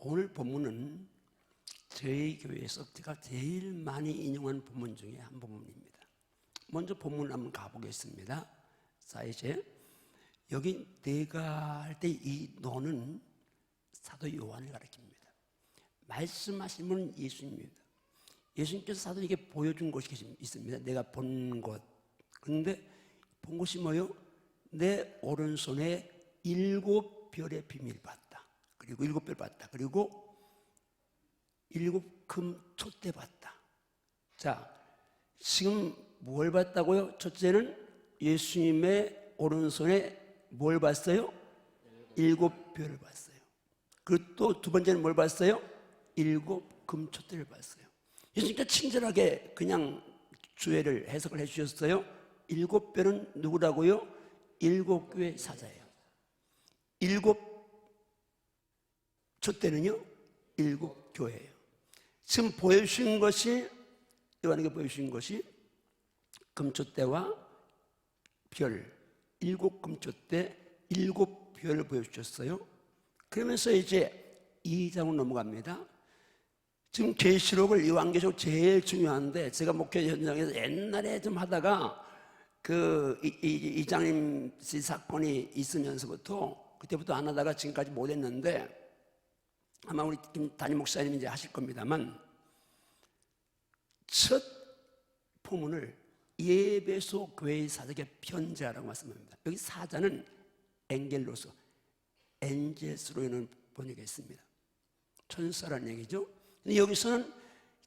오늘 본문은 저희 교회에서 제가 제일 많이 인용한 본문 중에 한 본문입니다. 먼저 본문 한번 가보겠습니다. 자, 이제 여기 내가 할 때 이 너는 사도 요한을 가리킵니다. 말씀하신 분은 예수님입니다. 예수님께서 사도에게 보여준 것이 있습니다. 내가 본 것. 그런데 본 것이 뭐요? 내 오른손에 7별의 비밀을 봤다. 그리고 7별 봤다. 그리고 7금 촛대 봤다. 자, 지금 뭘 봤다고요? 첫째는 예수님의 오른손에 뭘 봤어요? 7별을 봤어요. 그리고 또 두 번째는 뭘 봤어요? 7금 촛대를 봤어요. 예수님께서 친절하게 그냥 주애를 해석을 해주셨어요. 7별은 누구라고요? 7교회 사자예요. 7 촛대는요? 7교회예요. 지금 보여주신 것이, 요한에게 보여주신 것이 금촛대와 별, 7금촛대, 7별을 보여주셨어요. 그러면서 이제 2장으로 넘어갑니다. 지금 계시록을, 요한계시록 제일 중요한데, 제가 목회 현장에서 옛날에 좀 하다가 그 이장님 사건이 있으면서부터, 그때부터 안 하다가 지금까지 못 했는데, 아마 우리 담임 목사님이 이제 하실 겁니다만, 첫 포문을 에베소 교회의 사자에게 편지하라고 말씀합니다. 여기 사자는 엔겔로스, 엔젤스로 있는 번역이 있습니다. 천사라는 얘기죠. 근데 여기서는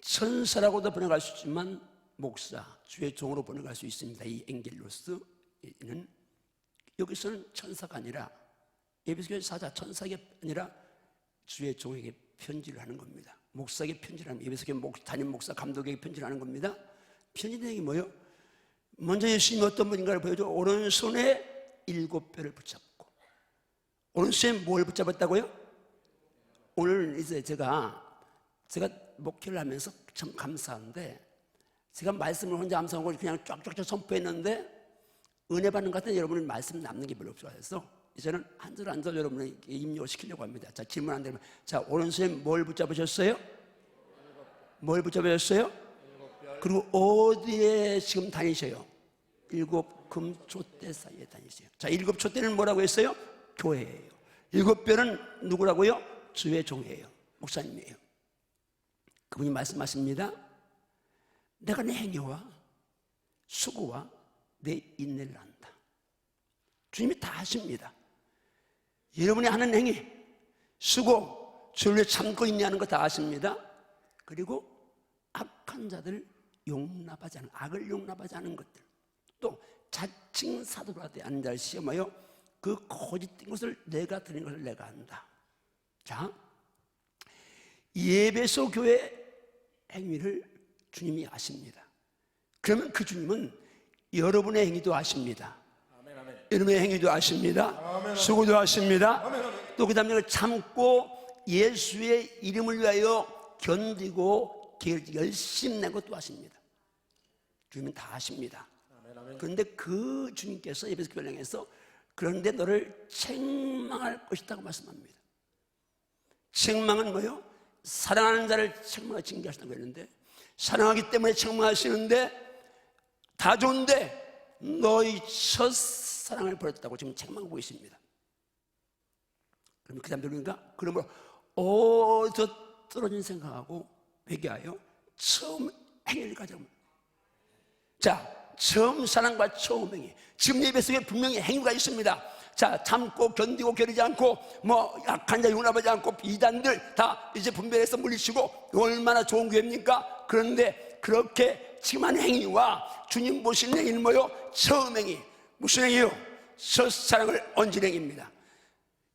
천사라고도 번역할 수 있지만 목사, 주의 종으로 번역할 수 있습니다. 이 엔겔로스는 여기서는 천사가 아니라, 에베소 교회 사자, 천사가 아니라 주의 종에게 편지를 하는 겁니다. 목사에게 편지를 하는, 에베소 교회 담임 목사, 감독에게 편지를 하는 겁니다. 편지는 게 뭐예요? 먼저 예수님이 어떤 분인가를 보여줘. 오른손에 7별을 붙잡고. 오른손에 뭘 붙잡았다고요? 오늘 이제 제가 목회를 하면서 참 감사한데, 제가 말씀을 혼자 암송하고 그냥 쫙쫙쫙 선포했는데 은혜 받는 것 같은 여러분이 말씀 남는 게 별로 없어서 이제는 한 절 한 절 여러분을 입력을 시키려고 합니다. 자, 질문 안 되면, 자, 오른손에 뭘 붙잡으셨어요? 뭘 붙잡으셨어요? 그리고 어디에 지금 다니셔요? 7금 촛대 사이에 다니세요. 자, 7 촛대는 뭐라고 했어요? 교회예요. 7별은 누구라고요? 주의 종이에요. 목사님이에요. 그분이 말씀하십니다. 내가 내 행위와 수고와 내 인내를 안다. 주님이 다 하십니다. 여러분이 하는 행위, 수고, 주를 위해 참고 인내하는 거 다 아십니다. 그리고 악한 자들 용납하지 않은, 악을 용납하지 않은 것들, 또 자칭 사도라 하는 자를 시험하여 그 거짓된 것을 내가 드린 것을 내가 안다. 자, 에베소 교회 행위를 주님이 아십니다. 그러면 그 주님은 여러분의 행위도 아십니다. 아멘, 아멘. 여러분의 행위도 아십니다. 아멘, 수고도 아십니다. 아멘, 아멘. 또 그 다음에 참고 예수의 이름을 위하여 견디고 열심히 낸 것도 아십니다. 주님은 다 아십니다. 아멘, 아멘. 그런데 그 주님께서 에베소 교회를 향해서 그런데 너를 책망할 것이라고 말씀합니다. 책망은 뭐예요? 사랑하는 자를 책망하고 징계하신다고 했는데, 사랑하기 때문에 책망하시는데 다 좋은데 너희 첫사랑을 버렸다고 지금 책망하고 있습니다. 그러면 그 사람들 그러니까 그러므로 어디서 떨어진 생각하고 회개하여 처음 행위를 가자고. 자, 처음 사랑과 처음 행위. 지금 예배 속에 분명히 행위가 있습니다. 자, 참고 견디고 겨루지 않고 뭐 약한 자 용납하지 않고 이단들 다 이제 분별해서 물리치고 얼마나 좋은 교회입니까? 그런데 그렇게 지금 한 행위와 주님 보시는 행위는 뭐요? 처음 행위. 무슨 행위요? 첫사랑을 얹은 행위입니다.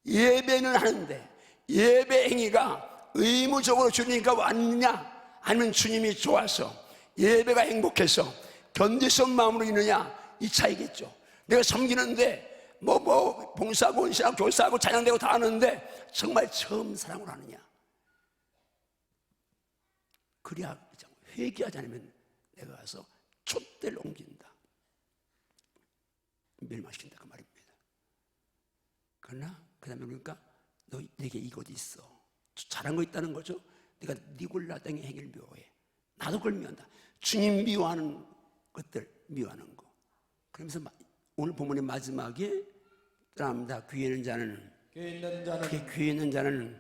예배는 하는데 예배 행위가 의무적으로 주님과 왔느냐, 아니면 주님이 좋아서 예배가 행복해서 견디선 마음으로 있느냐, 이 차이겠죠. 내가 섬기는데 봉사하고 원시하고 교사하고 찬양되고 다 하는데 정말 처음 사랑을 하느냐. 그래야 회개하지 않으면 내가 가서 촛대를 옮긴다, 멸망시킨다, 그 말입니다. 그러나 그 다음에 그러니까 너 내게 이것이 있어. 잘한 거 있다는 거죠. 네가 니골라 땅의 행위를 미워해. 나도 그걸 미워한다. 주님 미워하는 것들 미워하는 거. 그러면서 오늘 본문의 마지막에 따라합니다. 귀에 있는 자는 귀에 있는 자는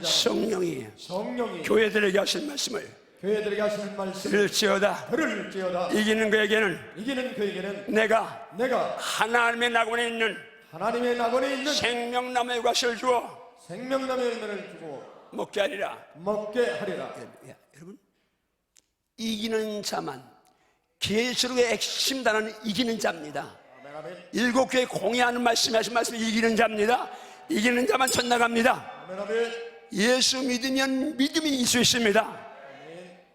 성령이 교회들에게 하신 말씀을 들을지어다. 이기는 그에게는 내가 하나님의 낙원에 있는 생명나무의 과실을 주어 먹게 하리라. 여러분, 이기는 자만, 계시록의 핵심 단어는 이기는 자입니다. 일곱 교회 공의하는 말씀이 하신 말씀이 이기는 자입니다. 이기는 자만 전 나갑니다. 예수 믿으면 믿음이 있을 수 있습니다.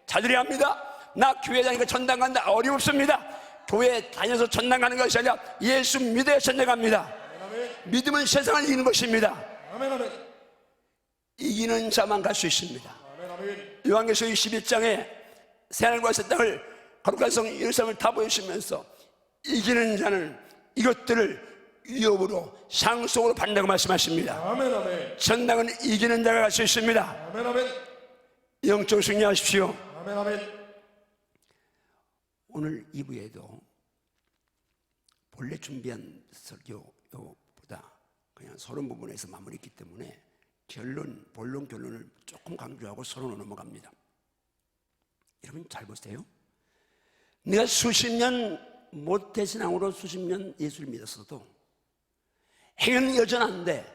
자들이 합니다. 나 교회 다니니까 전당 간다. 어림없습니다. 교회 다녀서 전당 가는 것이 아니라 예수 믿어야 전당 갑니다. 믿음은 세상을 이기는 것입니다. 이기는 자만 갈 수 있습니다. 요한계시록 21장에 새하늘과 새 땅을 거룩한 성 예루살렘을 다 보여주시면서 이기는 자는 이것들을 위협으로 상속으로 받는다고 말씀하십니다. 전당은 이기는 자가 갈 수 있습니다. 영적으로 승리하십시오. 오늘 2부에도 본래 준비한 설교보다 그냥 서론 부분에서 마무리했기 때문에 본론 결론을 조금 강조하고 서론으로 넘어갑니다. 여러분 잘 보세요. 내가 수십 년 모태신앙으로 수십 년 예수를 믿었어도 행위는 여전한데,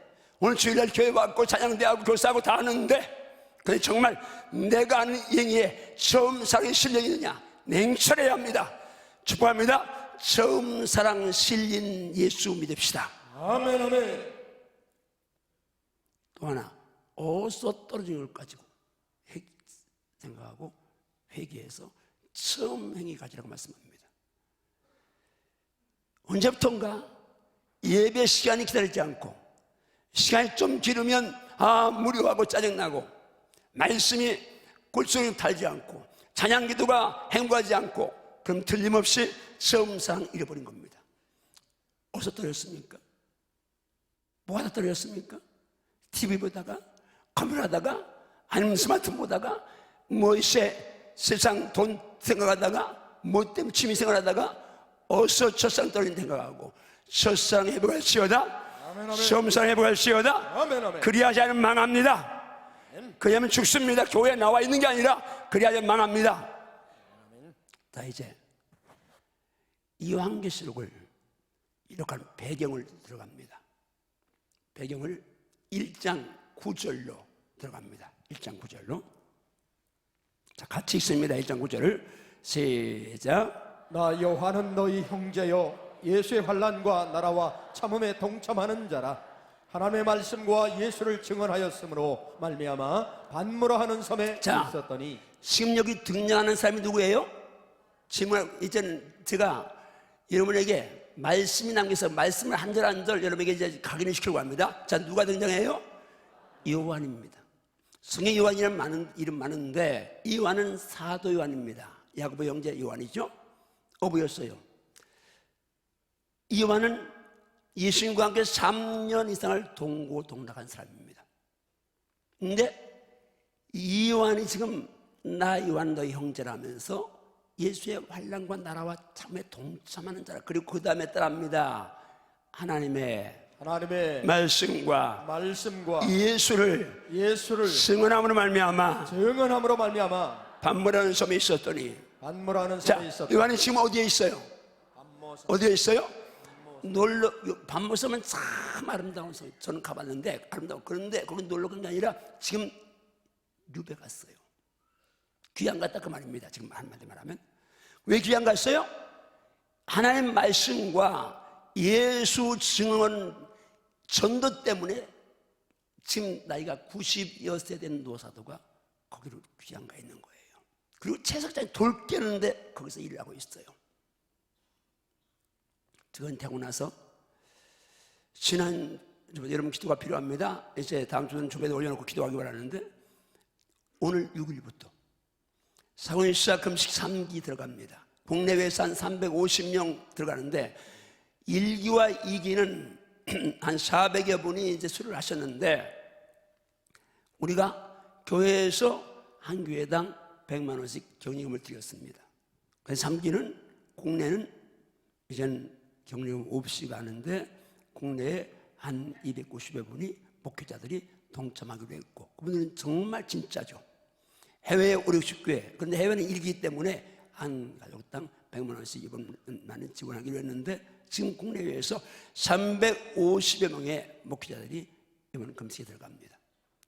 오늘 주일날 교회 왔고 찬양대하고 교사하고 다 하는데, 근데 정말 내가 하는 행위에 처음 사랑에 실려 있느냐? 냉철해야 합니다. 축복합니다. 처음 사랑 실린 예수 믿읍시다. 아멘. 또 하나, 어디서 떨어진 걸 가지고 생각하고 회개해서 처음 행위 가지라고 말씀합니다. 언제부턴가 예배 시간이 기다리지 않고, 시간이 좀 길으면 무료하고 짜증나고, 말씀이 골수를 달지 않고, 찬양 기도가 행복하지 않고, 그럼 틀림없이 처음 사랑 잃어버린 겁니다. 어디서 떨어졌습니까? 뭐가 다 떨어졌습니까? TV 보다가, 컴퓨터 하다가, 아니면 스마트폰 보다가, 세상 돈 생각하다가, 뭐 때문에 취미 생활하다가 어서 첫사랑 떨어진 생각하고, 첫사랑 회복할지어다. 처음사랑 회복할지어다. 그리하지 않으면 망합니다. 그리하면 죽습니다. 교회에 나와 있는 게 아니라 그리하지 않으면 망합니다. 자, 이제 요한계시록을 이렇게 배경을 들어갑니다. 배경을 1장 9절로 들어갑니다. 1장 9절로. 자, 같이 읽습니다. 1장 9절을 시작. 나 요한은 너희 형제여, 예수의 환난과 나라와 참음에 동참하는 자라. 하나님의 말씀과 예수를 증언하였으므로 말미암아 반모라하는 섬에 있었더니. 지금 여기 등장하는 사람이 누구예요? 지금 이제는 제가 여러분에게 말씀이 남겨서 말씀을 한 절 한 절 여러분에게 이제 각인을 시키려고 합니다. 자, 누가 등장해요? 요한입니다. 성경 요한이라는 이름 많은데, 이 요한은 사도 요한입니다. 야고보 형제 요한이죠. 어부였어요. 이 요한은 예수님과 함께 3년 이상을 동고동락한 사람입니다. 근데 이 요한이 지금 나 요한 너희 형제라면서 예수의 환난과 나라와 참에 동참하는 자라. 그리고 그 다음에 따라합니다. 하나님의 말씀과 예수를 증언함으로 말미암아 반모라는 섬에 있었더니. 자, 요한이 지금 어디에 있어요? 어디에 있어요? 반모섬은 참 아름다운 섬. 저는 가봤는데 아름다워. 그런데 거기 놀러 간 게 아니라 지금 유배 갔어요. 귀양 갔다 그 말입니다. 지금 한마디 말하면. 왜 귀양 갔어요? 하나님 말씀과 예수 증언 전도 때문에 지금 나이가 90여 세 된 노사도가 거기로 귀양 가 있는 거예요. 그리고 채석장에 돌 깨는데 거기서 일을 하고 있어요. 그건 되고 나서 여러분 기도가 필요합니다. 이제 다음 주는 조배에 올려놓고 기도하기 바라는데, 오늘 6일부터 사고일사 금식 3기 들어갑니다. 국내외에서 한 350명 들어가는데 1기와 2기는 한 400여 분이 이제 수료를 하셨는데, 우리가 교회에서 한 교회당 100만 원씩 경리금을 드렸습니다. 그래서 장기는 국내는 이제는 경리금 없이 가는데 국내에 한 290여 분이 목회자들이 동참하기로 했고, 그분들은 정말 진짜죠. 해외에 5, 60교회, 그런데 해외는 일기이기 때문에 한 가족당 100만 원씩 이번만에 지원하기로 했는데, 지금 국내외에서 350여 명의 목회자들이 이번 금식에 들어갑니다.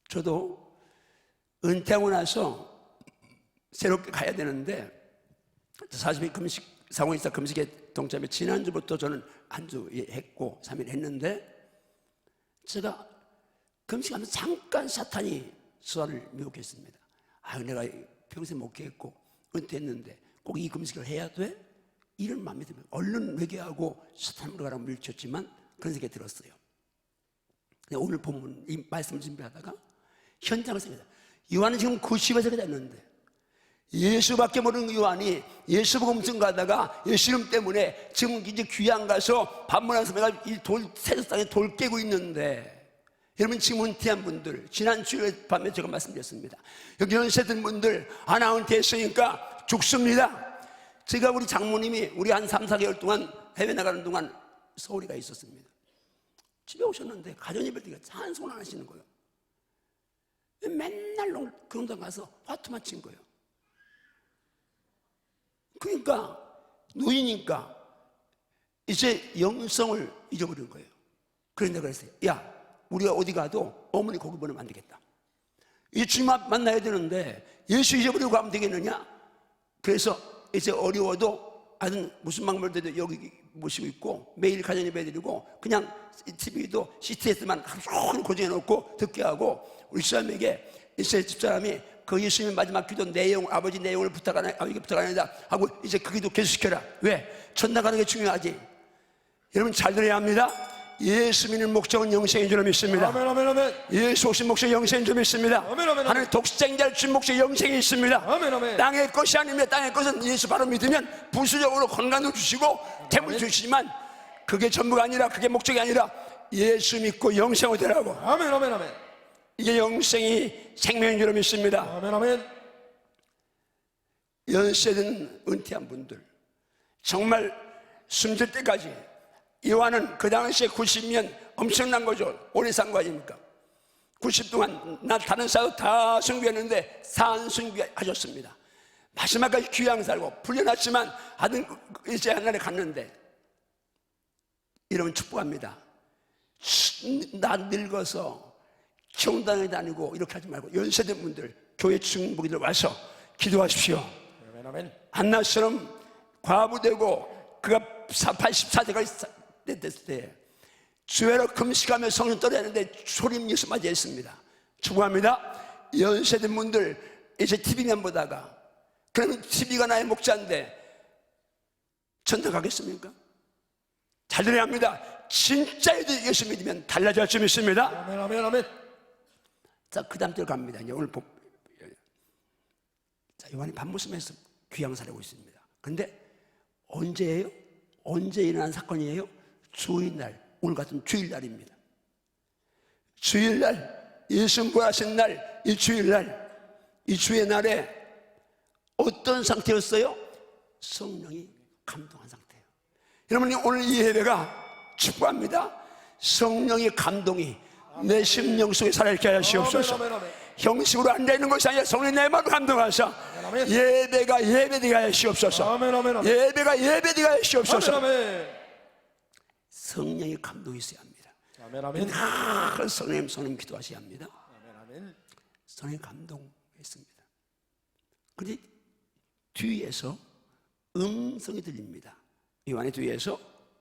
저도 은퇴하고 나서 새롭게 가야 되는데, 40일 금식, 상호이사 금식에 동참해 지난주부터 저는 한 주 했고 3일 했는데, 제가 금식하면서 잠깐 사탄이 저를 미혹했습니다. 내가 평생 목회했고 은퇴했는데 꼭 이 금식을 해야 돼? 이런 마음이 들면 얼른 회개하고 사탄으로 가라고 밀쳤지만 그런 생각이 들었어요. 오늘 본문 이 말씀 준비하다가 현장을 생각해요. 요한은 지금 90에서 됐는데 예수밖에 모르는 요한이 예수 복음 증거하다가 예수 이름 때문에 지금 이제 귀양 가서 반문하면서 내가 이 세상에 돌 깨고 있는데, 여러분 지금 은퇴한 분들, 지난 주일 밤에 제가 말씀드렸습니다. 여기 연세든 분들 하나 은퇴했으니까 죽습니다. 제가 우리 장모님이 우리 한 3, 4개월 동안 해외 나가는 동안 서울에 가 있었습니다. 집에 오셨는데 가정예배를 드리니까 찬송을 안 하시는 거예요. 맨날 그런 데 가서 화투만 친 거예요. 그러니까 노이니까 이제 영성을 잊어버린 거예요. 그런데 그랬어요. 야, 우리가 어디 가도 어머니 거기 보내면 안 되겠다. 이 주님 만나야 되는데 예수 잊어버리고 가면 되겠느냐? 그래서 이제 어려워도 하여튼 무슨 방법이든 여기 모시고 있고 매일 가정예배 드리고 그냥 TV도 CTS만 하루 고정해놓고 듣게 하고, 우리 집사람에게 이제 집사람이 그 예수님의 마지막 기도 내용, 아버지 내용을 부탁하는, 아버지가 부탁하는다 하고 이제 그 기도 계속 시켜라. 왜? 천당 가는 게 중요하지. 여러분 잘 들어야 합니다. 예수 믿는 목적은 영생인 줄 믿습니다. 아멘, 아멘, 아멘. 예수 오신 목적 영생인 줄 믿습니다. 아멘, 아멘, 하나님 독생자를 준 목적 영생이 있습니다. 아멘, 아멘. 땅의 것이 아닙니다. 땅의 것은 예수 바로 믿으면 부수적으로 건강도 주시고 태물 주시지만 그게 전부가 아니라, 그게 목적이 아니라 예수 믿고 영생을 되라고. 아멘, 아멘, 아멘. 이게 영생이 생명인 줄 믿습니다. 아멘, 아멘. 연세든 은퇴한 분들 정말 숨질 때까지, 요한은 그 당시에 90년 엄청난 거죠. 오래 산 거 아닙니까? 90 동안 나 다른 사도 다 순교했는데 산순교하셨습니다. 마지막까지 귀양 살고 풀려났지만 하여튼 이제 하늘에 갔는데, 여러분 축복합니다. 나 늙어서 경당에 다니고 이렇게 하지 말고 연세된 분들, 교회 중보기들 와서 기도하십시오. 아멘, 아멘. 한나처럼 과부되고 그가 84세가 됐을 때 주회로 금식하며 성령 떨어야하는데 소림 예수 맞이했습니다. 축복합니다. 연세된 분들 이제 TV만 보다가, 그러면 TV가 나의 목자인데 전도 가겠습니까? 잘 들어야 합니다. 진짜 예수 믿으면 달라질 수 있습니다. 아멘, 아멘, 아멘. 자, 그 다음 절 갑니다. 이제 오늘 자, 요한이 밤모습에서 귀양살하고 있습니다. 근데 언제예요? 언제 일어난 사건이에요? 주일날, 오늘 같은 주일날입니다. 주일날, 예수 부활하신 날, 이 주일날, 이 주의 날에 어떤 상태였어요? 성령이 감동한 상태예요. 여러분, 오늘 이 예배가 축복합니다. 성령의 감동이 내 심령 속에 살아있게 하시옵소서. 형식으로 앉아있는 것이 아니라 성령이 내 마음을 감동하셔 예배가 예배되게 하시옵소서. 예배가 예배되게 하시옵소서. 성령의 감동이 있어야 합니다. 아멘, 아멘. 성령 기도하셔야 합니다. 아멘, 아멘. 성령의 감동했습니다. 그런데 뒤에서 음성이 들립니다. 요한의 뒤에서,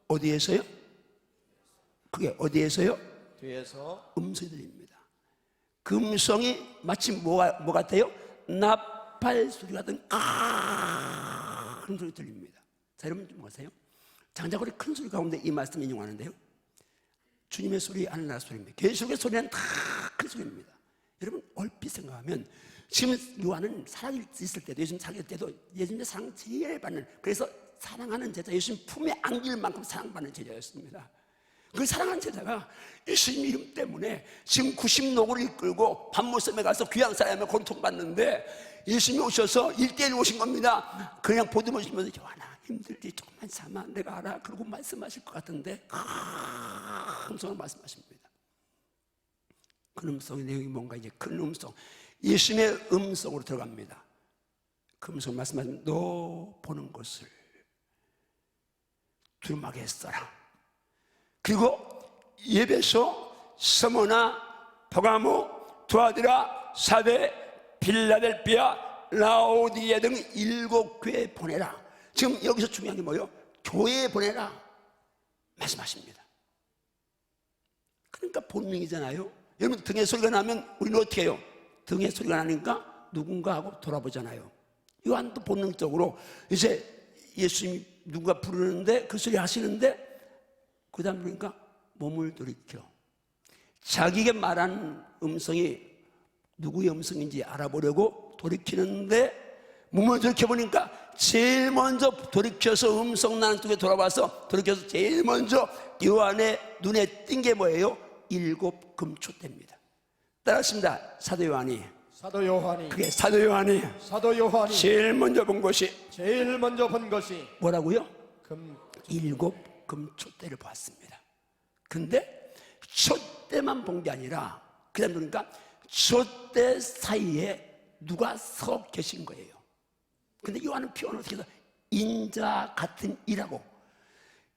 어디에서요? 그게 어디에서요? 뒤에서 음성이 들립니다. 그 음성이 마치 뭐 같아요? 나팔 소리 같은 큰 소리 들립니다. 자, 여러분 좀 보세요. 장자고리 큰 소리 가운데 이 말씀 인용하는데요, 주님의 소리, 하늘나라 소리입니다. 계속의 소리는 다 큰 소리입니다. 여러분 얼핏 생각하면 지금 요한은 살아있을 때도, 예수님 살아있을 때도 예수님의 사랑 제일 받는, 그래서 사랑하는 제자, 예수님 품에 안길 만큼 사랑받는 제자였습니다. 그 사랑하는 제자가 예수님 이름 때문에 지금 90노구를 이끌고 밤모섬에 가서 귀한 사람을 고통받는데 예수님이 오셔서 1대1 오신 겁니다. 그냥 보듬으시면서 요한아 힘들지 조금만 참아 내가 알아 그러고 말씀하실 것 같은데 큰 음성으로 말씀하십니다. 큰 음성의 내용이 뭔가 이제 큰 음성 예수님의 음성으로 들어갑니다. 그 음성으로 말씀하시면 너 보는 것을 두루마게 했어라. 그리고 예배소, 스무나, 버가모, 두아디라, 사데, 빌라델비아, 라오디게 등 7교회에 보내라. 지금 여기서 중요한 게 뭐예요? 교회에 보내라 말씀하십니다. 그러니까 본능이잖아요. 여러분 등에 소리가 나면 우리는 어떻게 해요? 등에 소리가 나니까 누군가 하고 돌아보잖아요. 요한도 본능적으로 이제 예수님이 누가 부르는데 그 소리 하시는데 그 다음 그러니까 몸을 돌이켜 자기에게 말한 음성이 누구의 음성인지 알아보려고 돌이키는데 몸을 돌이켜보니까 제일 먼저 돌이켜서 음성 나는 쪽에 돌아와서 돌이켜서 제일 먼저 요한의 눈에 띈 게 뭐예요? 7 금초대입니다. 따라하십니다. 사도 요한이 그게 사도 요한이 제일 먼저 본 것이 뭐라고요? 7 금초대를 보았습니다. 근데 촛대만 본 게 아니라 그 다음 보니까 촛대 사이에 누가 서 계신 거예요. 근데 요한은 표현을 어떻게 해서 인자 같은 이라고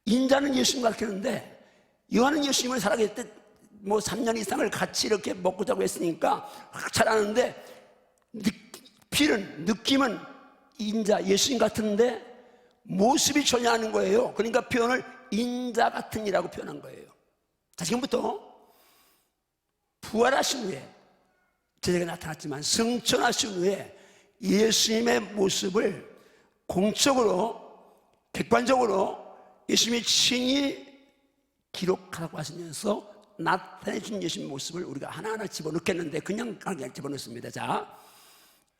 인자는 예수님 가르치는데 요한은 예수님을 살아계실 때 뭐 3년 이상을 같이 이렇게 먹고 자고 했으니까 잘 아는데 느낌은 인자 예수님 같은데 모습이 전혀 아닌 거예요. 그러니까 표현을 인자 같은 이라고 표현한 거예요. 자, 지금부터 부활하신 후에 제자가 나타났지만 승천하신 후에 예수님의 모습을 공적으로 객관적으로 예수님이 친히 기록하라고 하시면서 나타내 준 예수님의 모습을 우리가 하나하나 집어넣겠는데 그냥 집어넣습니다. 자,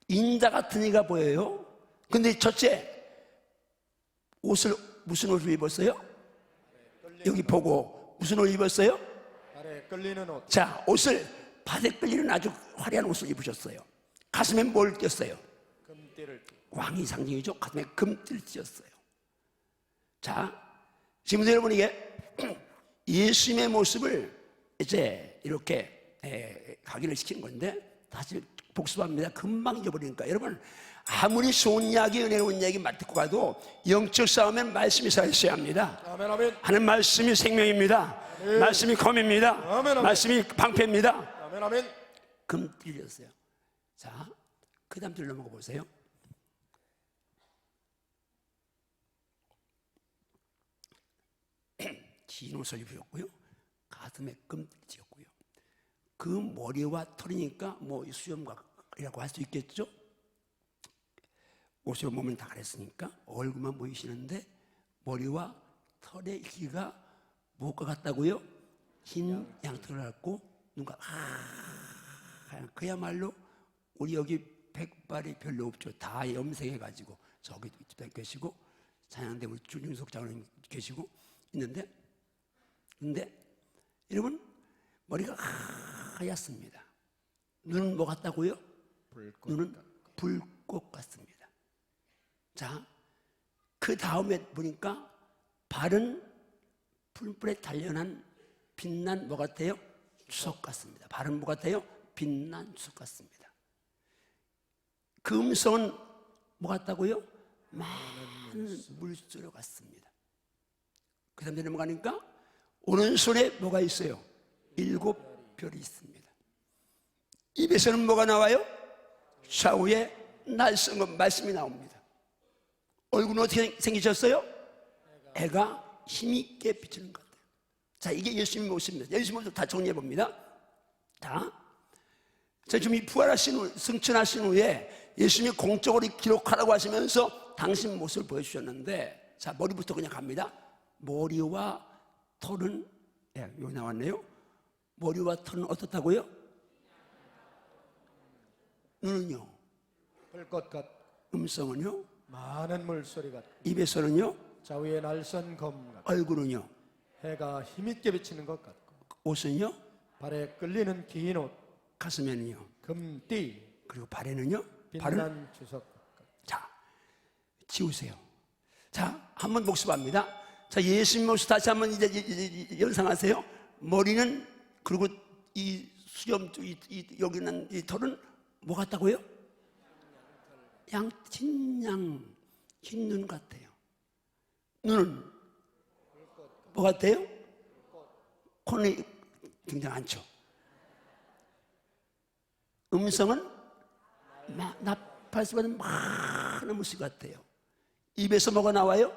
인자 같은 이가 보여요. 근데 첫째 옷을 무슨 옷을 입었어요? 여기 보고 무슨 옷을 입었어요? 끌리는 옷. 자, 옷을 밭에 끌리는 아주 화려한 옷을 입으셨어요. 가슴에 뭘 띄었어요? 금띠를. 왕이 상징이죠. 가슴에 금띠를 띄었어요. 자, 지금 여러분 이게 예수님의 모습을 이제 이렇게 각인을 시킨 건데 다시 복습합니다. 금방 잊어버리니까. 여러분 아무리 좋은 이야기 은혜로운 이야기 듣고 가도 영적 싸움엔 말씀이 살아있어야 합니다. 아멘, 아멘. 하는 말씀이 생명입니다. 아멘. 말씀이 검입니다. 아멘, 아멘. 말씀이 방패입니다. 아멘, 아멘. 금띠였어요. 자, 그 다음 줄 넘어가 보세요. 긴 옷을 입으셨고요. 가슴에 금띠였고요. 그 머리와 털이니까 뭐 수염각이라고 할 수 있겠죠. 옷으로 몸을 다 가렸으니까 얼굴만 보이시는데 머리와 털의 길이가 무엇과 같다고요? 흰 양털을 갖고 눈가 그야말로 우리 여기 백발이 별로 없죠. 다 염색해가지고 저기 계시고 찬양대 우리 준윤석 장로님 계시고 있는데 근데 여러분 머리가 하얗습니다. 눈은 뭐 같다고요? 눈은 불꽃 같습니다. 자, 그 다음에 보니까 발은 풀불에 단련한 빛난 뭐 같아요? 주석 같습니다. 발은 뭐 같아요? 빛난 주석 같습니다. 그 음성은 뭐 같다고요? 많은 물소리 같습니다. 그 다음에 넘어가니까 오른손에 뭐가 있어요? 7 별이 있습니다. 입에서는 뭐가 나와요? 좌우에 날성은 말씀이 나옵니다. 얼굴은 어떻게 생기셨어요? 애가 힘있게 비치는 것 같아요. 자, 이게 예수님의 모습입니다. 예수님의 모습 다 정리해 봅니다. 자, 지금 이 부활하신 후, 승천하신 후에 예수님이 공적으로 기록하라고 하시면서 당신 모습을 보여주셨는데, 자, 머리부터 그냥 갑니다. 머리와 털은, 여기 나왔네요. 머리와 털은 어떻다고요? 눈은요? 불꽃 같. 음성은요? 많은 물소리 같. 입에서는요? 좌우에 날선 검 같. 얼굴은요? 해가 힘있게 비치는 것 같고 옷은요? 발에 끌리는 긴 옷, 가슴에는요? 금띠, 그리고 발에는요? 발은 빛난 주석. 자, 지우세요. 자, 한번 복습합니다. 자, 예수님 모습 다시 한번 이제 연상하세요. 머리는, 그리고 이 수염, 여기는 이 털은 뭐 같다고요? 흰 눈 같아요. 눈은 뭐 같아요? 코는 굉장히 많죠. 음성은 나팔수 받은 많은 모습 같아요. 입에서 뭐가 나와요?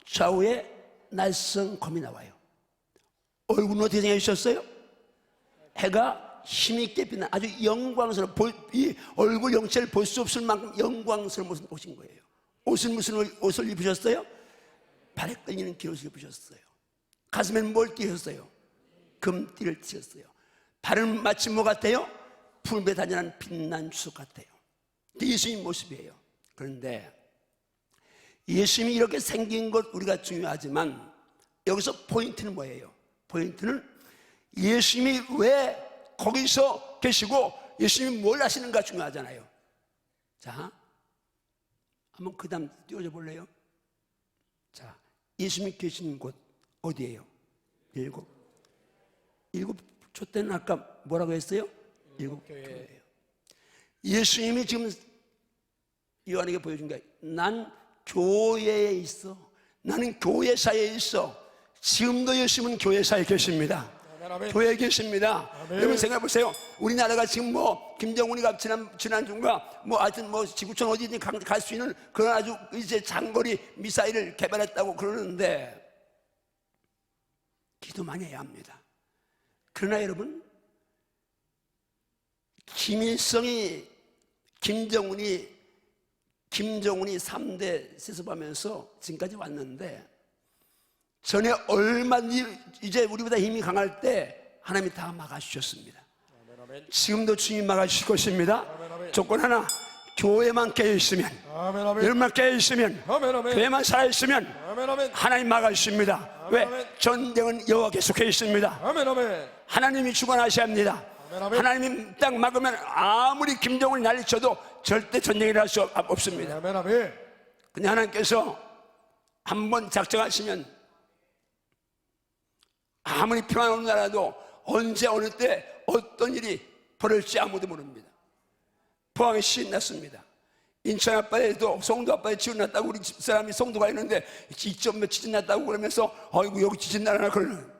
좌우에 날성검이 나와요. 얼굴은 어떻게 생겨주셨어요? 해가 힘있게 빛나 아주 영광스러운, 이 얼굴 영체를 볼 수 없을 만큼 영광스러운 모습을 보신 거예요. 옷은 무슨 옷을 입으셨어요? 발에 끌리는 긴 옷을 입으셨어요. 가슴에는 뭘 띄셨어요? 금띠를 띄셨어요. 발은 마치 뭐 같아요? 푸른빛에 단연한 빛난 주석 같아요. 예수님 모습이에요. 그런데 예수님이 이렇게 생긴 것 우리가 중요하지만 여기서 포인트는 뭐예요? 포인트는 예수님이 왜 거기서 계시고 예수님이 뭘 하시는가 중요하잖아요. 자, 한번 그 다음 띄워줘 볼래요? 자, 예수님이 계신 곳 어디예요? 일곱 초 때는 아까 뭐라고 했어요? 일곱 교회예요. 예수님이 지금 요한에게 보여준 게, 난 교회에 있어. 나는 교회사에 있어. 지금도 예수님은 교회사에 계십니다. 아멘. 교회에 계십니다. 아멘. 여러분 생각해 보세요. 우리나라가 지금 뭐 김정은이가 지난주인가 뭐 하여튼 뭐 지구촌 어디든 갈 수 있는 그런 아주 이제 장거리 미사일을 개발했다고 그러는데 기도 많이 해야 합니다. 그러나 여러분, 김정은이 3대 세습하면서 지금까지 왔는데, 전에 얼마든지 이제 우리보다 힘이 강할 때 하나님이 다 막아주셨습니다. 지금도 주님 막아주실 것입니다. 조건 하나, 교회만 깨어있으면, 여러분만 깨어있으면, 교회만 살아있으면 하나님 막아주십니다. 왜? 전쟁은 여호와께서 계십니다. 하나님이 주관하셔야 합니다. 하나님이 딱 막으면 아무리 김정은이 난리쳐도 절대 전쟁을 할 수 없습니다. 근데 하나님께서 한번 작정하시면 아무리 평안 없는 나라도 언제 어느 때 어떤 일이 벌어질지 아무도 모릅니다. 포항에 시인 났습니다. 인천 앞바다에도 송도 앞바다에 지진 났다고, 우리 집사람이 송도가 있는데 2.몇 지진 났다고 그러면서 아이고 여기 지진 나나 그러는,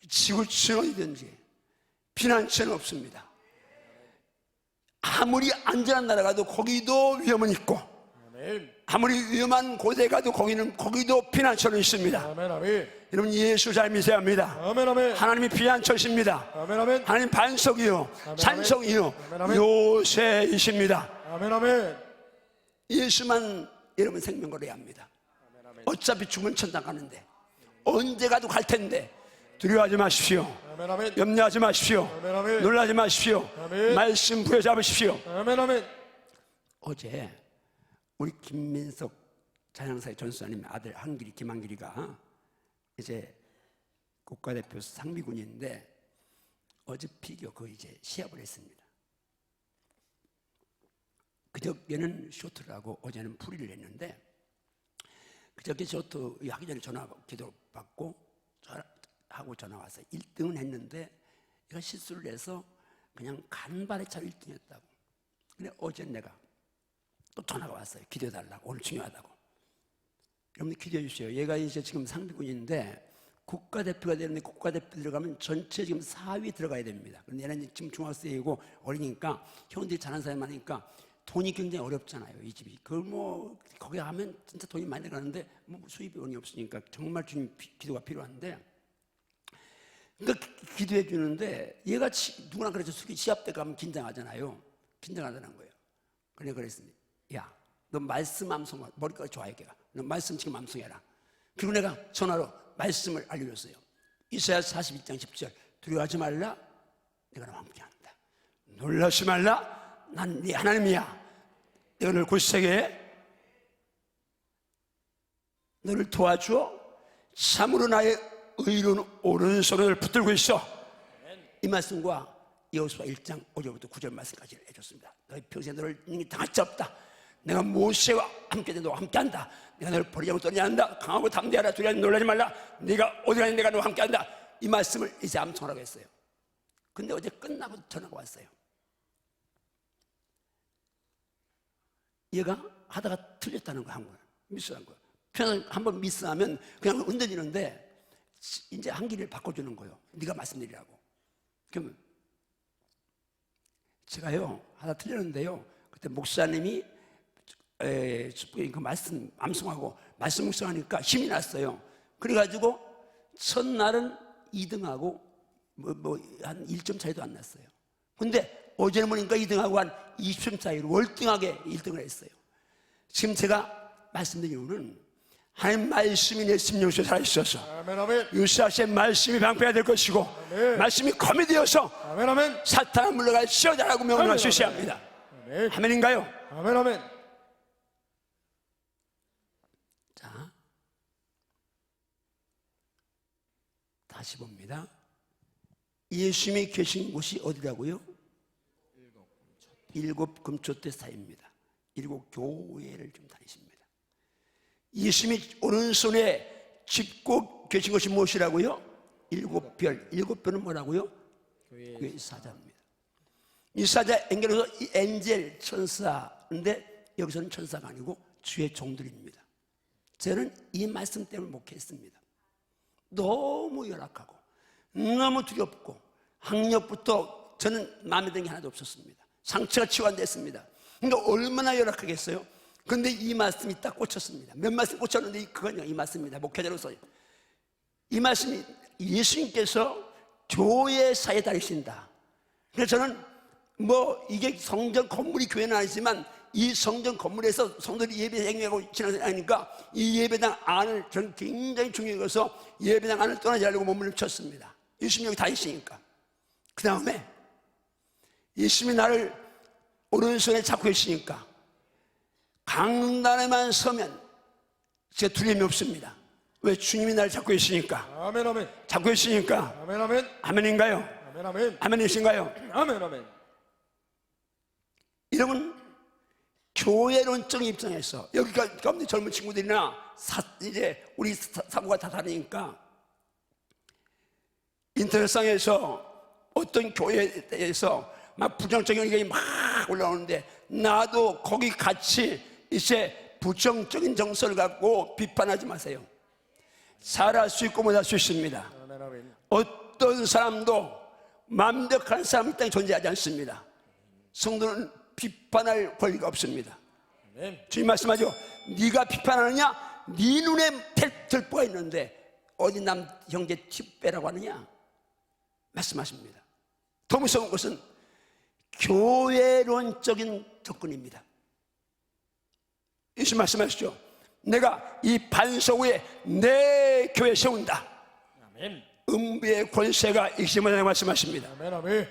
지구촌 어디든지 피난처는 없습니다. 아무리 안전한 나라 가도 거기도 위험은 있고, 아무리 위험한 곳에 가도 거기도 피난처는 있습니다. 여러분, 예수 잘 믿어야 합니다. 하나님이 피난처십니다. 하나님 반석이요 산성이요 요새이십니다. 예수만 여러분 생명 걸어야 합니다. 어차피 죽으면 천당 가는데, 언제 가도 갈 텐데 두려워하지 마십시오. 염려하지 마십시오. 놀라지 마십시오. 말씀 부여잡으십시오. 어제 우리 김민석 찬양사의 전수사님 아들 한길이, 김한길이가 이제 국가대표 상비군인데 어제 피겨 이제 시합을 했습니다. 그저께는 쇼트를 하고 어제는 프리를 했는데, 그저께 쇼트 하기 전에 기도 받고 전화 왔어요. 1등은 했는데 얘가 실수를 해서 그냥 간발의 차로 1등 했다고. 근데 어제 내가 또 전화가 왔어요. 기도해달라고. 오늘 중요하다고. 여러분들 기도해 주세요. 얘가 이제 지금 상비군인데 국가대표가 되는데, 국가대표 들어가면 전체 지금 4위 들어가야 됩니다. 근데 얘는 지금 중학생이고 어리니까 형들이 잘하는 사람이 많으니까 돈이 굉장히 어렵잖아요, 이 집이. 그걸 뭐 거기 가면 진짜 돈이 많이 들어가는데 뭐 수입원이 없으니까 정말 주님 기도가 필요한데, 그러니까 기도해 주는데 얘가 누구나 그래서 시합 때 가면 긴장하잖아요. 긴장하다는 거예요. 그래 그랬습니다. 야, 너 말씀 암송하, 머리카락 좋아해 걔가. 너 말씀 지금 암송해라. 그리고 내가 전화로 말씀을 알려줬어요. 이사야 42장 10절. 두려워하지 말라, 내가 너와 함께한다. 놀라지 말라, 난 네 하나님이야. 내가 너를 굳세게 너를 도와주어 참으로 나의 의로운 오른손을 붙들고 있어. 이 말씀과 여호수아 1장 5절부터 9절 말씀까지 해줬습니다. 너희 평생 너를 당할 자 없다. 내가 모세와 함께 너와 함께한다. 내가 너를 버리지 않고 떠나지 않는다. 강하고 담대하라. 두려워하지 놀라지 말라. 네가 어디 가니 내가 너와 함께한다. 이 말씀을 이제 암송하라고 했어요. 근데 어제 끝나고 전화가 왔어요. 얘가 하다가 틀렸다는 거, 한 거야. 미스한 거야. 그냥 한번 미스하면 그냥 흔들리는데 이제 한 길을 바꿔주는 거예요. 네가 말씀드리라고. 그러면 제가요 하나 틀렸는데요. 그때 목사님이 그 말씀 암송하고 말씀 묵상하니까 힘이 났어요. 그래가지고 첫날은 2등하고 한 1점 차이도 안 났어요. 근데 어제는 보니까 2등하고 한 20점 차이로 월등하게 1등을 했어요. 지금 제가 말씀드린 이유는 하나님 말씀이 내 심령 속에 살아있어서 유사시의 말씀이 방패가 될 것이고 아멘. 말씀이 검이 되어서 사탄을 물러갈 시어자라고 명령할 수 있어야 합니다. 아멘. 아멘인가요? 아멘 아멘. 자, 다시 봅니다. 예수님이 계신 곳이 어디라고요? 7 금초대 사이입니다. 7 교회를 좀 다니십니다. 예수님이 오른손에 짚고 계신 것이 무엇이라고요? 7별. 7별은 뭐라고요? 교회 사자입니다. 이 사자 연결해서 이 엔젤 천사인데 여기서는 천사가 아니고 주의 종들입니다. 저는 이 말씀 때문에 목회했습니다. 너무 열악하고 너무 두렵고 학력부터 저는 마음에 드는 게 하나도 없었습니다. 상처가 치유 안 됐습니다. 그러니까 얼마나 열악하겠어요? 그런데 이 말씀이 딱 꽂혔습니다. 몇 말씀 꽂혔는데 그건요, 이 말씀입니다. 목회자로서 이 말씀이 예수님께서 교회사에 다니신다. 그래서 저는 이게 성전 건물이 교회는 아니지만 이 성전 건물에서 성도들이 예배 행위하고 지나가니까 이 예배당 안을 저는 굉장히 중요히 여겨서 예배당 안을 떠나지 않으려고 몸을 쳤습니다. 예수님이 여기 다니시니까. 그 다음에 예수님이 나를 오른손에 잡고 계시니까 강단에만 서면 제 두려움이 없습니다. 왜? 주님이 나를 잡고 계시니까. 아멘 아멘. 잡고 계시니까. 아멘 아멘. 아멘인가요? 아멘 아멘. 아멘이신가요? 아멘 아멘. 여러분, 교회론적 입장에서 여기 가운데 젊은 친구들이나 이제 우리 사고가 다 다르니까 인터넷상에서 어떤 교회에서 막 부정적인 의견이 막 올라오는데 나도 거기 같이 이제 부정적인 정서를 갖고 비판하지 마세요. 잘할 수 있고 못할 수 있습니다. 어떤 사람도 완벽한 사람이 이 땅에 존재하지 않습니다. 성도는 비판할 권리가 없습니다. 주님 말씀하죠. 네가 비판하느냐? 네 눈에 들보가 있는데 어디 남 형제 티 빼라고 하느냐? 말씀하십니다. 더 무서운 것은 교회론적인 접근입니다. 예수 말씀하시죠. 내가 이 반석 위에 내 교회 세운다. 아멘. 음부의 권세가 익심을 말씀하십니다. 아멘 아멘.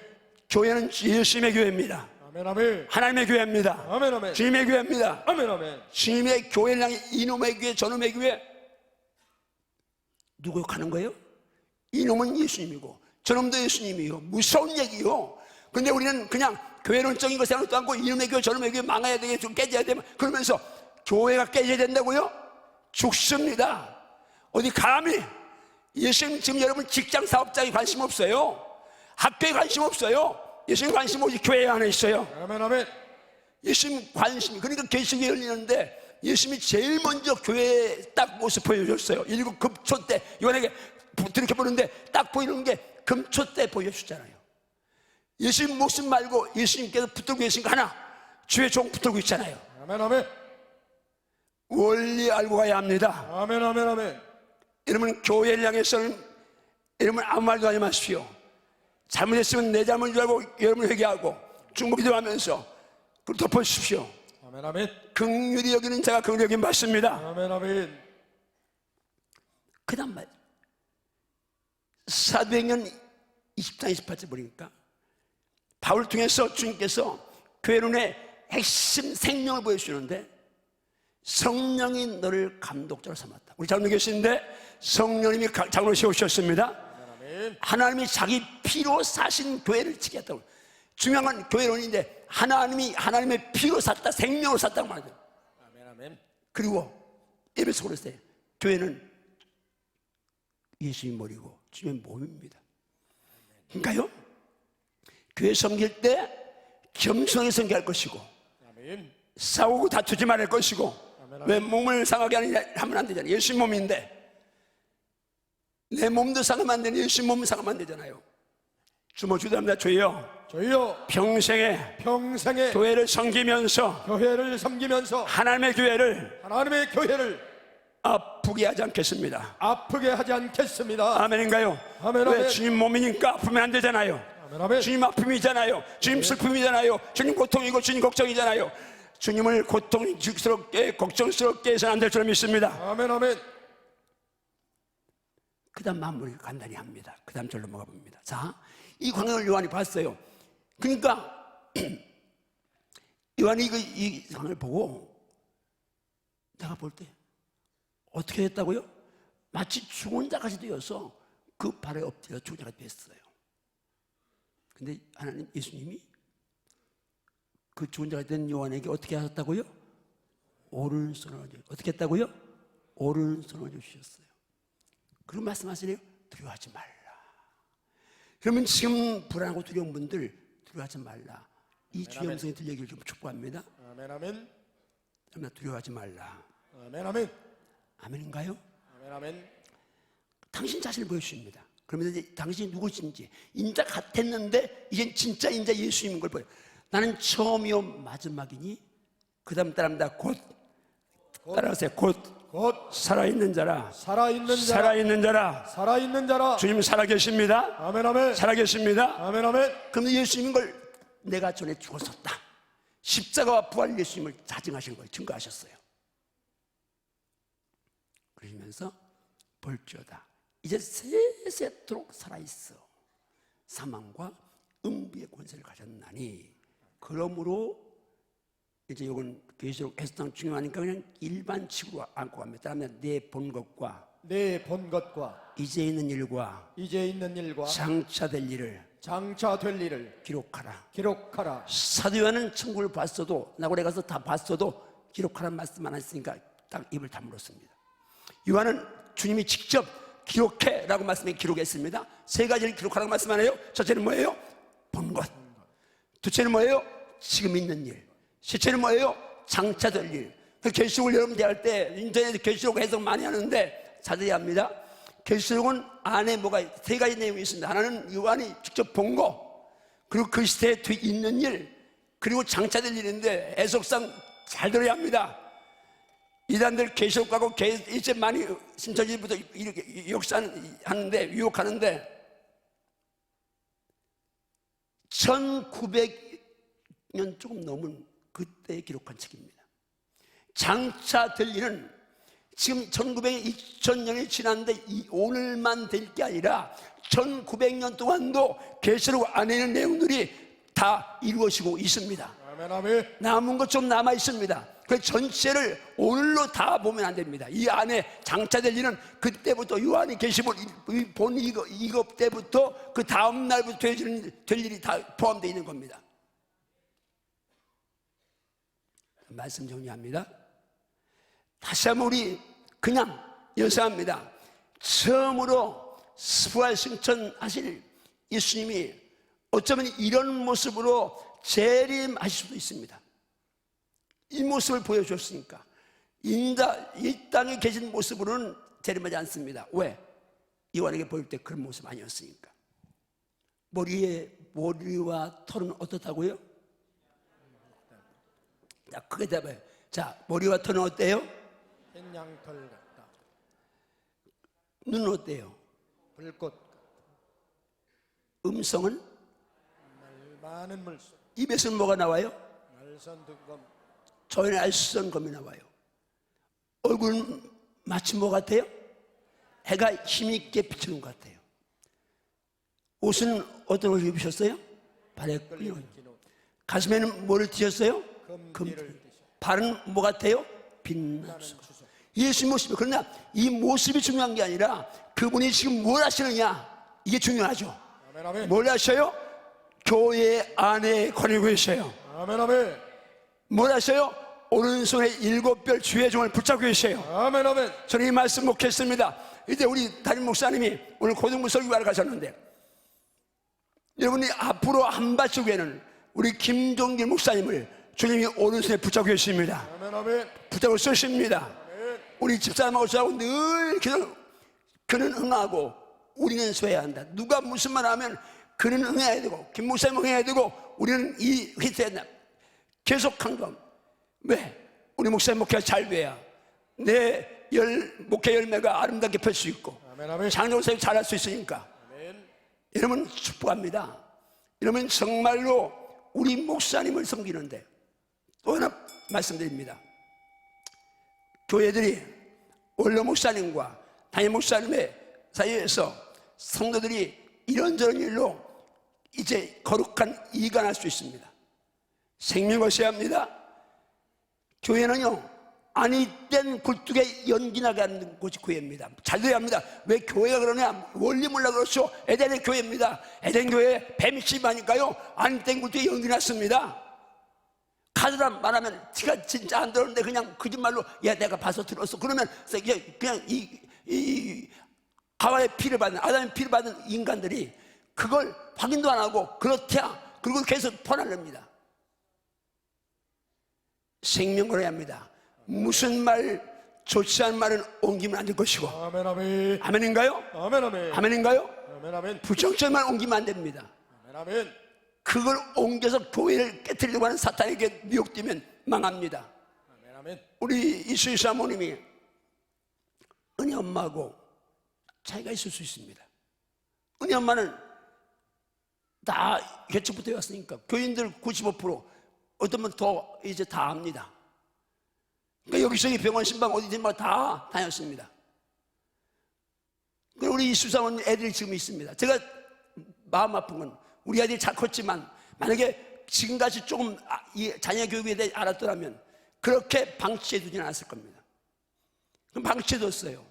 교회는 예수님의 교회입니다. 아멘 아멘. 하나님의 교회입니다. 아멘 아멘. 주님의 교회입니다. 아멘 아멘. 주님의 교회를 향해 이놈의 교회 저놈의 교회 누구 욕하는 거예요? 이놈은 예수님이고 저놈도 예수님이요. 무서운 얘기요. 근데 우리는 그냥 교회론적인 거 생각도 않고 이놈의 교회 저놈의 교회 망해야 되겠죠. 깨져야 되면 그러면서 교회가 깨져야 된다고요? 죽습니다. 어디 감히 예수님 지금 여러분 직장 사업장에 관심 없어요. 학교에 관심 없어요. 예수님 관심 오직 교회 안에 있어요. 아멘 아멘. 예수님 관심, 그러니까 계시록이 열리는데 예수님이 제일 먼저 교회에 딱 모습 보여줬어요. 7 금초 때 요한에게 이렇게 보는데 딱 보이는 게 금초 때 보여주잖아요. 예수님 모습 말고 예수님께서 붙들고 계신 거 하나, 주의 종 붙들고 있잖아요. 아멘 아멘. 원리 알고 가야 합니다. 아멘 아멘 아멘. 여러분 교회를 향해서는 여러분 아무 말도 하지 마십시오. 잘못했으면 내 잘못인 줄 알고 여러분 회개하고 중보기도 하면서 그걸 덮어주십시오. 아멘 아멘. 긍휼히 여기는 자가 긍휼히 여김 받습니다. 아멘 아멘. 그 다음 말 사도행전 20장 28절 보니까 바울을 통해서 주님께서 교회론의 핵심 생명을 보여주시는데 성령이 너를 감독자로 삼았다. 우리 장로 계신데 성령님이 장로 세우셨습니다. 하나님이 자기 피로 사신 교회를 지켰다고. 중요한 건 교회론인데 하나님이 하나님의 피로 샀다, 생명으로 샀다고 말하죠. 그리고 에베소 그랬어요. 교회는 예수의 머리고 주님의 몸입니다. 그러니까요, 교회 섬길 때 겸손하게 섬겨할 것이고, 싸우고 다투지 말할 것이고, 왜 몸을 상하게 하면 안 되잖아요. 예수의 몸인데 내 몸도 상하면 안 되는 예수의 몸은 상하면 안 되잖아요. 주모 주답니다. 저희요 평생에 교회를 섬기면서 하나님의 교회를 아프게 하지 않겠습니다. 아멘인가요? 왜? 주님 몸이니까 아프면 안 되잖아요. 주님 아픔이잖아요. 주님 슬픔이잖아요. 주님 고통이고 주님 걱정이잖아요. 주님을 고통스럽게 걱정스럽게 해서는 안 될 줄 믿습니다. 그 다음 마무리 간단히 합니다. 그 다음 절로 넘어가 봅니다. 자, 이 광경을 요한이 봤어요. 그러니까 요한이 이 상황을 보고 내가 볼 때 어떻게 했다고요? 마치 죽은 자같이 되어서 그 발에 엎드려 죽은 자가 됐어요. 근데 하나님 예수님이 그 죽은 자가 된 요한에게 어떻게 하셨다고요? 오른손을 어떻게 했다고요? 오른손을 주셨어요. 그리고 말씀하시네요. 두려워하지 말라. 그러면 지금 불안하고 두려운 분들 두려워하지 말라. 이 주의 음성이 들리기를 좀 축복합니다. 아멘. 두려워하지 말라. 아멘. 아멘인가요? 아멘. 당신 자신을 보여주십니다. 그러면서 이제 당신이 누구신지 인자 같았는데 이젠 진짜 인자 예수님인 걸 보여. 나는 처음이요 마지막이니 그 다음 따라합니다. 곧 따라하세요. 곧 살아있는 자라. 주님 살아계십니다. 아멘. 살아계십니다. 아멘. 그럼 예수님인 걸 내가 전에 죽었었다. 십자가와 부활 예수님을 자증하시는 걸 증거하셨어요. 그러시면서 볼지어다 이제 세세토록 살아있어. 사망과 음부의 권세를 가졌나니. 그러므로 이제 이건 계시록 해석상 중요하니까 그냥 일반칙으로 안고 갑니다. 다음에 내 본 것과 이제 있는 일과 장차 될 일을 기록하라. 사도 요한은 천국을 봤어도 나고래 가서 다 봤어도 기록하라는 말씀 안 했으니까 딱 입을 다물었습니다. 요한은 주님이 직접 기록해라고 말씀해 기록했습니다. 세 가지를 기록하라고 말씀 안 해요. 첫째는 뭐예요? 본 것. 둘째는 뭐예요? 지금 있는 일. 셋째는 뭐예요? 장차 될 일. 계시록을 여러분들 할 때 인터넷에 계시록 해석 많이 하는데 자세히 합니다. 계시록은 안에 뭐가 세 가지 내용이 있습니다. 하나는 요한이 직접 본 거, 그리고 그 시대에 있는 일, 그리고 장차 될 일인데 해석상 잘 들어야 합니다. 이단들 계시록 가고 이제 많이 신천지부터 이렇게 역사하는데 유혹하는데 1900년 조금 넘은 그때 기록한 책입니다. 장차 될 일은 지금 2000년이 지났는데 오늘만 될 게 아니라 1900년 동안도 계시록 안에 있는 내용들이 다 이루어지고 있습니다. 아멘. 남은 것 좀 남아 있습니다. 그 전체를 오늘로 다 보면 안 됩니다. 이 안에 장차될 일은 그때부터 요한이 계시본 본 이거 때부터 그 다음 날부터 될 일이 다 포함되어 있는 겁니다. 말씀 정리합니다. 다시 한번 우리 그냥 연상합니다. 처음으로 부활 승천하실 예수님이 어쩌면 이런 모습으로 재림하실 수도 있습니다. 이 모습을 보여줬으니까 이 땅에 계신 모습으로는 재림하지 않습니다. 왜? 요한에게 보일 때 그런 모습 아니었으니까. 머리와 털은 어떻다고요? 자, 크게 대봐요. 자, 머리와 털은 어때요? 흰양털 같다. 눈은 어때요? 불꽃. 음성은? 많은 물소. 입에서는 뭐가 나와요? 말선두검. 저희는 알선검이 나와요. 얼굴은 마치 뭐 같아요? 해가 힘있게 비추는 것 같아요. 옷은 어떤 옷을 입으셨어요? 발에 끌리는. 가슴에는 뭐를 띄셨어요? 금띠를. 발은 뭐 같아요? 빛나소서. 예수님 모습이, 그러나 이 모습이 중요한 게 아니라 그분이 지금 뭘 하시느냐, 이게 중요하죠. 아멘, 아멘. 뭘 하셔요? 교회 안에 거느리고 계셔요. 아멘, 아멘. 뭘 하셔요? 오른손에 7별 주의 종을 붙잡고 계셔요. 아멘, 아멘. 저는 이 말씀 묵혔습니다. 이제 우리 담임 목사님이 오늘 고등부 설교하러 가셨는데, 여러분이 앞으로 한바씩 후에는 우리 김종길 목사님을 주님이 오른손에 붙잡고 계십니다. 아멘, 아멘. 붙잡고 쓰십니다. 아멘. 우리 집사람하고 저하고 늘 그는 응하고 우리는 소해야 한다. 누가 무슨 말 하면 그는 응해야 되고 김 목사님 응해야 되고 우리는 이 회사에 계속 강조합니다. 왜? 우리 목사님 목회가 잘 돼야 내 목회 열매가 아름답게 펼 수 있고 아멘, 아멘. 장로사님 잘할 수 있으니까. 아멘. 여러분 축복합니다. 여러분 정말로 우리 목사님을 섬기는데 또 하나 말씀드립니다. 교회들이 원로 목사님과 담임 목사님의 사이에서 성도들이 이런저런 일로 이제 거룩한 이익이 날 수 있습니다. 생명을 써야 합니다. 교회는요, 아니 땐 굴뚝에 연기 나게 하는 곳이 교회입니다. 잘 돼야 합니다. 왜 교회가 그러냐? 원리 몰라 그렇죠. 에덴의 교회입니다. 에덴 교회 뱀이 씹으니까요, 아니 땐 굴뚝에 연기 났습니다. 가드람 말하면 티가 진짜 안 들었는데 그냥 거짓말로 야 내가 봐서 들었어. 그러면 그냥 이 하와의 피를 받는, 아담의 피를 받는 인간들이 그걸 확인도 안 하고 그렇대야 그리고 계속 퍼날릅니다. 생명 걸어야 합니다. 무슨 말 좋지 않은 말은 옮기면 안 될 것이고. 아멘, 아멘. 아멘인가요? 아멘, 아멘. 아멘인가요? 아멘, 아멘. 부정적인 말 옮기면 안 됩니다. 아멘, 아멘. 그걸 옮겨서 교회를 깨뜨리려고 하는 사탄에게 미혹되면 망합니다. 아멘, 아멘. 우리 이수희 사모님이 은희 엄마하고 차이가 있을 수 있습니다. 은희 엄마는 다 개척부터 왔으니까 교인들 95% 어떤 분 더 이제 다 압니다. 그러니까 여기저기 병원 신방 어디든 다 다녔습니다. 그리고 우리 이수희 사모님 애들이 지금 있습니다. 제가 마음 아픈 건 우리 아들이 잘 컸지만 만약에 지금까지 조금 이 자녀 교육에 대해 알았더라면 그렇게 방치해두지는 않았을 겁니다. 그럼 방치해뒀어요.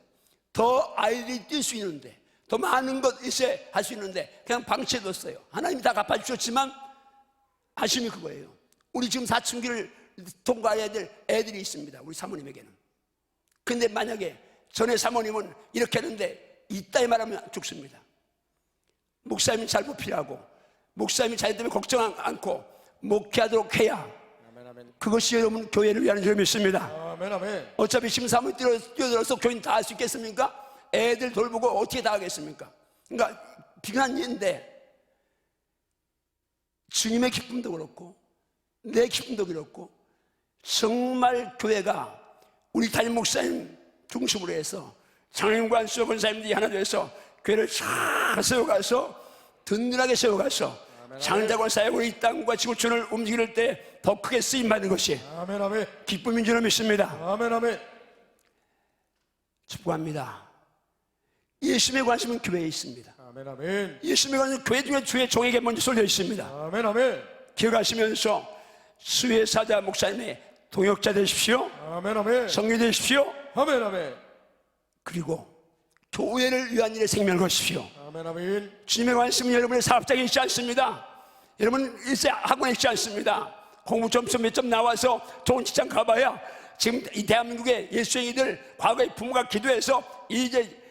더 아이들이 뛸 수 있는데 더 많은 것 있어야 할 수 있는데 그냥 방치해뒀어요. 하나님이 다 갚아주셨지만 아쉬움이 그거예요. 우리 지금 사춘기를 통과해야 될 애들이 있습니다. 우리 사모님에게는. 근데 만약에 전에 사모님은 이렇게 했는데 이따위 말하면 죽습니다. 목사님이 잘 보필하고 목사님이 자기 때문에 걱정 않고 목회하도록 해야 아멘, 아멘. 그것이 여러분 교회를 위하는 줄 믿습니다. 아멘, 아멘. 어차피 지금 사모님 뛰어들어서 교인 다 할 수 있겠습니까? 애들 돌보고 어떻게 다 하겠습니까? 그러니까 비근한 일인데 주님의 기쁨도 그렇고 내 기쁨도 그렇고 정말 교회가 우리 담임 목사님 중심으로 해서 장로님과 수요 권사님들이 하나 돼서 교회를 잘 세워가서 든든하게 세워가서 장자권 사역으로 이 땅과 지구촌을 움직일 때 더 크게 쓰임받는 것이 아멘, 아멘. 기쁨인 줄 믿습니다. 아멘, 아멘. 축복합니다. 예수님의 관심은 교회에 있습니다. 아멘, 아멘. 예수님의 관심은 교회 중에 주의 종에게 먼저 쏠려 있습니다. 아멘, 아멘. 기억하시면서 수혜사자 목사님의 동역자 되십시오. 아멘, 아멘. 성령 되십시오. 아멘, 아멘. 그리고 교회를 위한 일에 생명을 거십시오. 아멘, 아멘. 주님의 관심은 여러분의 사업장에 있지 않습니다. 여러분 일세 학원에 있지 않습니다. 공부 점수 몇 점 나와서 좋은 직장 가봐야 지금 이 대한민국의 예수쟁이들 과거에 부모가 기도해서 이제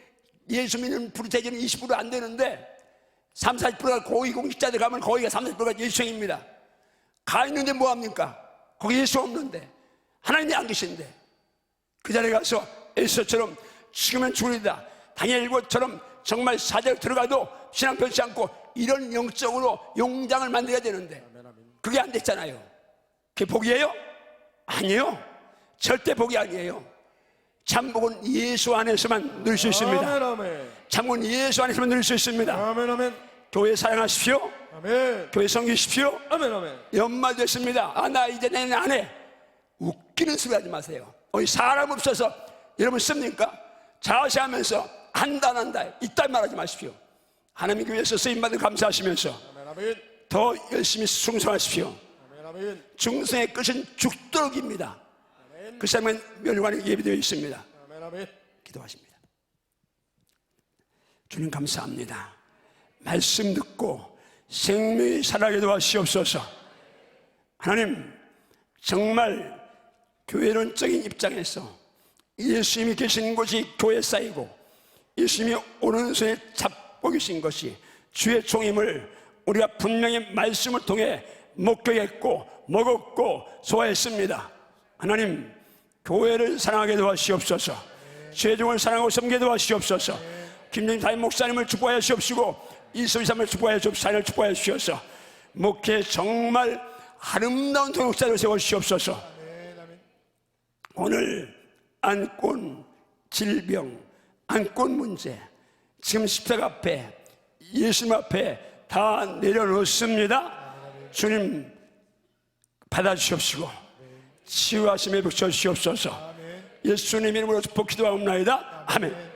예수 믿는 프로테이지는 20% 안 되는데 30-40%가 고위공직자들 가면 거기가 30%가 예수쟁입니다. 가 있는데 뭐합니까? 거기 예수 없는데 하나님이 안 계신데 그 자리에 가서 에스더처럼 죽으면 죽으리다 다니엘처럼 정말 사자로 들어가도 신앙 변치 않고 이런 영적으로 용장을 만들어야 되는데 그게 안 됐잖아요. 그게 복이에요? 아니에요. 절대 복이 아니에요. 잠복은 예수 안에서만 누릴 수 있습니다. 아멘, 아멘. 잠복은 예수 안에서만 누릴 수 있습니다. 아멘, 아멘. 교회 사랑하십시오. 아멘. 교회 섬기십시오. 아멘, 아멘. 연말 됐습니다. 나 이제 내년 안 해. 웃기는 소리 하지 마세요. 사람 없어서 여러분 씁니까? 자세하면서 한다 안 한다 이딴 말하지 마십시오. 하나님 교회에서 쓰임받을 감사하시면서 아멘, 아멘. 더 열심히 충성하십시오. 아멘, 아멘. 중생의 끝은 죽도록입니다. 그 사람은 멸관이 예비되어 있습니다. 아멘, 아멘. 기도하십니다. 주님 감사합니다. 말씀 듣고 생명이 살아가게 도와주시옵소서. 하나님, 정말 교회론적인 입장에서 예수님이 계신 곳이 교회 쌓이고 예수님이 오른손에 잡고 계신 것이 주의 종임을 우리가 분명히 말씀을 통해 목격했고 먹었고 소화했습니다. 하나님, 교회를 사랑하게 도와주시옵소서. 주의 종을 사랑하고 섬기게 도와주시옵소서. 김정인 담임 목사님을 축복하여 주시옵시고 이수비 사람을 축복하여 주옵소서. 사연을 축복하여 주시옵소서. 목회 정말 아름다운 동역자를 세워주시옵소서. 오늘 안건 질병, 안건 문제 지금 십자가 앞에 예수님 앞에 다 내려놓습니다. 주님 받아주시옵시고 치유하심에 붙여주시옵소서. 예수님 이름으로 기도하옵나이다. 아멘.